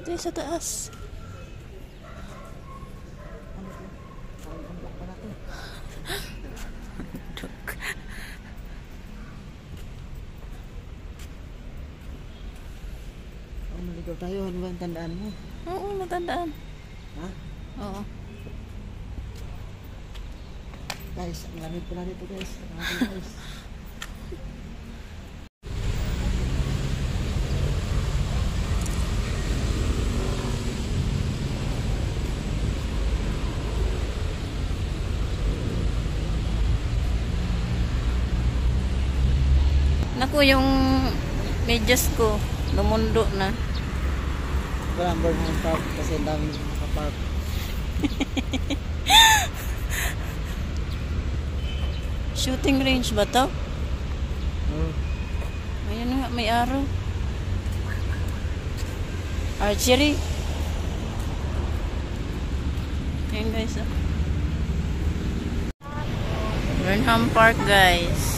Ito yung sa taas. Maligaw tayo, ano ba ang tandaan mo? Oo, matandaan. Ha? Oo. Guys, ang lamig pala dito guys. Guys. Naku, yung medyas ko, lumundo na. Wala ang Burnham Park kasi ang daming nakapark. Shooting range ba to? Ayan nga, may araw. Archery. Ayan guys. Burnham Park guys.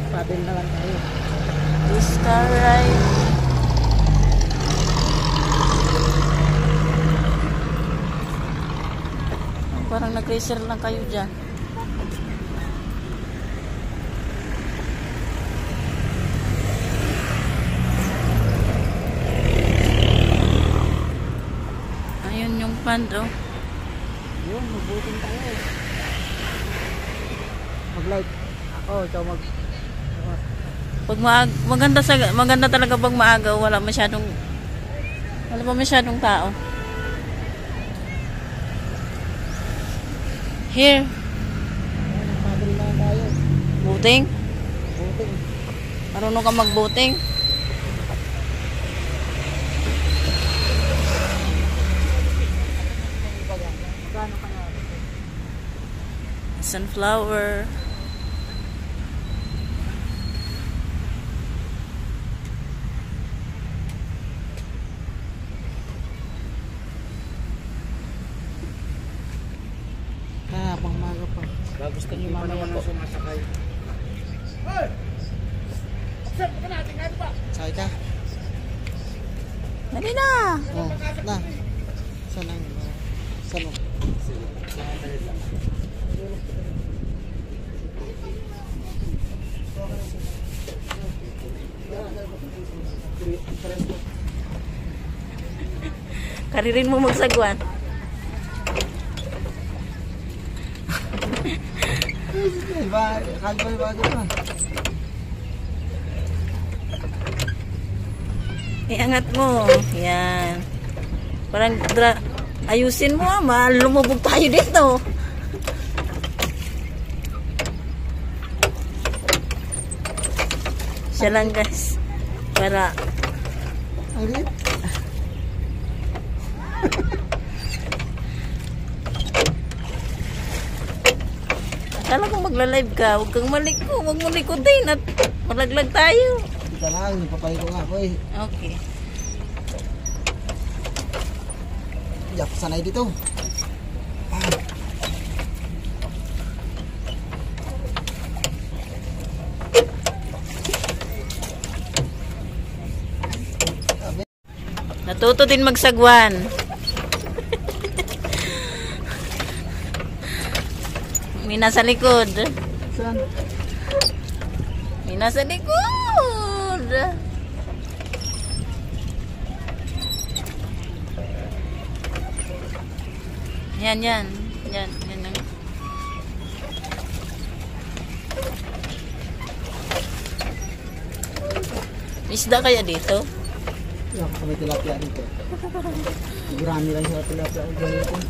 Paddle na lang tayo. Car ride. Parang nag-racer lang kayo dyan. Ayun yung pond, oh. Yun, mag-boating tayo. Mag-light. Ako, ikaw mag... Pag maganda talaga pag maaga, wala pa masyadong tao. Here. Paddle na tayo. Boating? Boating. Marunong ka mag-boating? Magkano kaya? Sunflower. Pang maga pa. Gusto niyo mamaya po sumasakay. Sakay ka? Dali na! Oh, na. Saan ang... Saan o? Karirin mo magsagwan. Iba, kalbo bago pa. Iangat mo. Yan. Parang ayusin mo, lumubog tayo dito. Siya lang guys. Para Alit? akala kung magla-live ka, huwag kang maliko, huwag mo likutin at malaglag tayo. Ika lang, nagpapaliko nga ako eh. Okay. Yak, sanay dito. Natuto din magsagwan. May nasa likod. Saan? May nasa likod. Yan. Yan lang. Isda kaya dito? Yak, may tilapia dito. Marami lang sa tilapia ang ganito.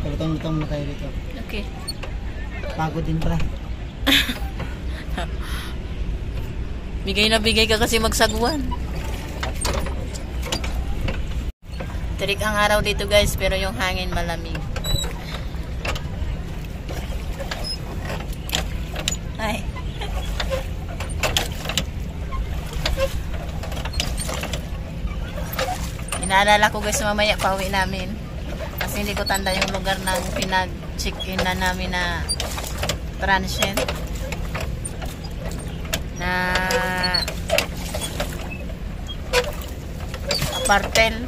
Lutang muna tayo dito. Okay. Pagod din pala. Bigay na bigay ka kasi magsagwan. Tirik ang araw dito guys, pero yung hangin malamig. Ay. Inaalala ko guys, mamaya pauwi namin. Kasi hindi ko tanda yung lugar ng pinag-check-in na namin na transient. Na apartel.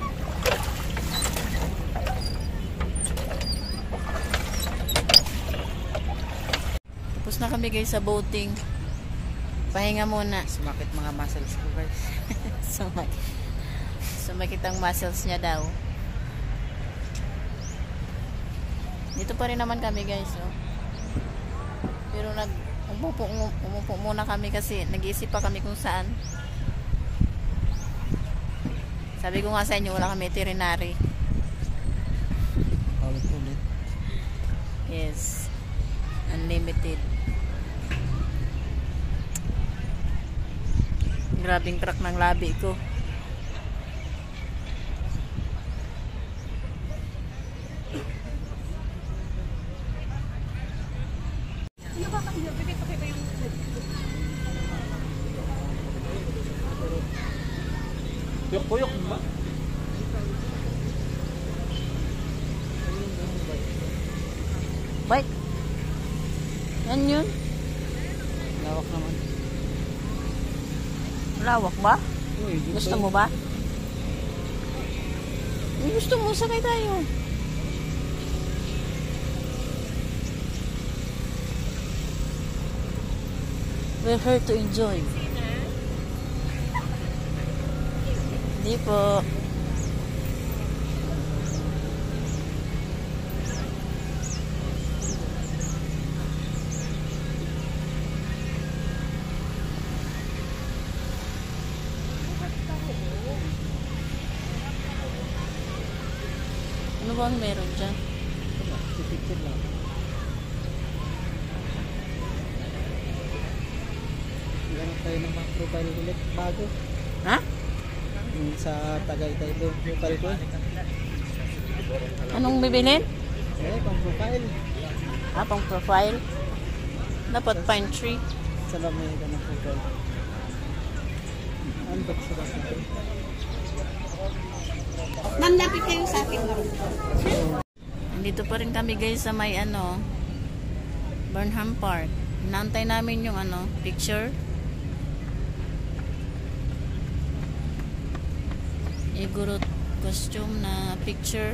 Tapos na kami guys sa boating. Pahinga muna. Sumakit mga muscles ko guys. Sumakit ang muscles niya daw. Dito pa rin naman kami guys. Oh. Pero umupo muna kami kasi nag-iisip pa kami kung saan. Sabi ko nga sa inyo, wala kami itinerary. Ulit-ulit. Yes. Unlimited. Grabing truck ng labi ko. Kuyok-kuyok ba? Bike. Yan yun. Lawak naman. Lawak ba? Uy, Gusto mo ba? Gusto mo, sakay tayo. We're here to enjoy. Hindi po. Ano ba ang meron dyan? Picture lang. Ganap tayo ng mga profile ulit bago. Ha? Yung sa Tagaytay doon, profile ko. Anong bibilin? Pang profile. Ah, pang profile. Dapat pine tree. Sa lamay ka ng profile. Unbox sa kasi. Manlapit kayo sa akin. Nandito pa rin kami guys sa may Burnham Park. Inaantay namin yung picture. Igorot costume na picture.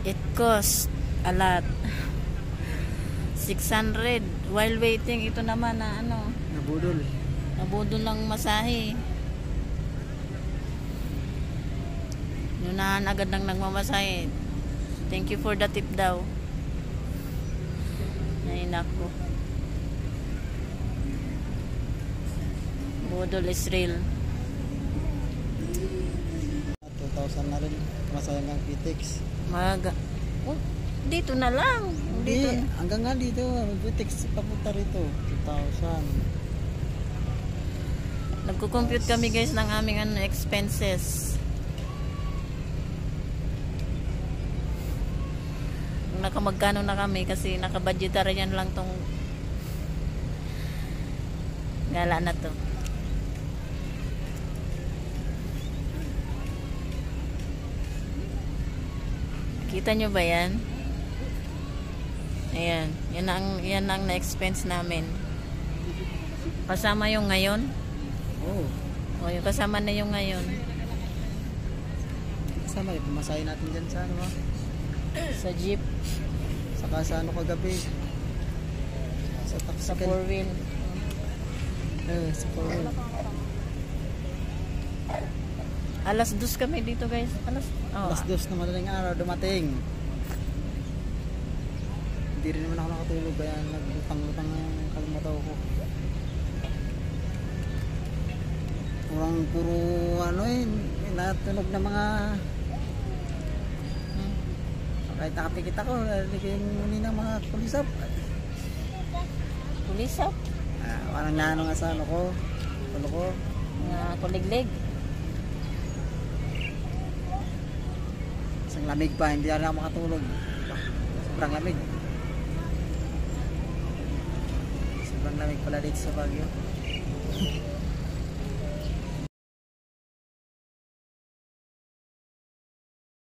It cost a lot. 600 while waiting. Ito naman na Nabudol. nabudol lang masahe. Nunahan agad ng nagmamasahe. Thank you for the tip daw. Ay nako. Budol is real. 2,000 na rin. Masayang ang PTX. Dito na lang. Dito. Hindi, hanggang nga dito. PTX papunta rito. 2,000. Nagko-compute kami guys ng aming expenses. Nakamagkano na kami kasi nakabudgetarian lang tong gala na to. Kita nyo ba yan? Ayan. Yan ang na-expense namin. Kasama yung ngayon. Oh. O, yung kasama na yung ngayon. Kasama yung pumasahin natin dyan sa Sa jeep. Saka sa kagabi. Sa taxi. Sa 4-wheel. Sa 4-wheel. Alas 2 kami dito guys. Alas 2 na madaling araw dumating. Hindi rin naman ako nakatulog. Kaya naglutang-lutang ang kalimataw ko. Puro natunog na mga kahit nakapikit ako, nalagyan muli ng mga kulisap. Kulisap. Parang naano nga sa tulo ko. Mga kuliglig. Ang lamig pa, hindi na ako makatulog. Sobrang lamig. Sobrang lamig pala dito sa Baguio.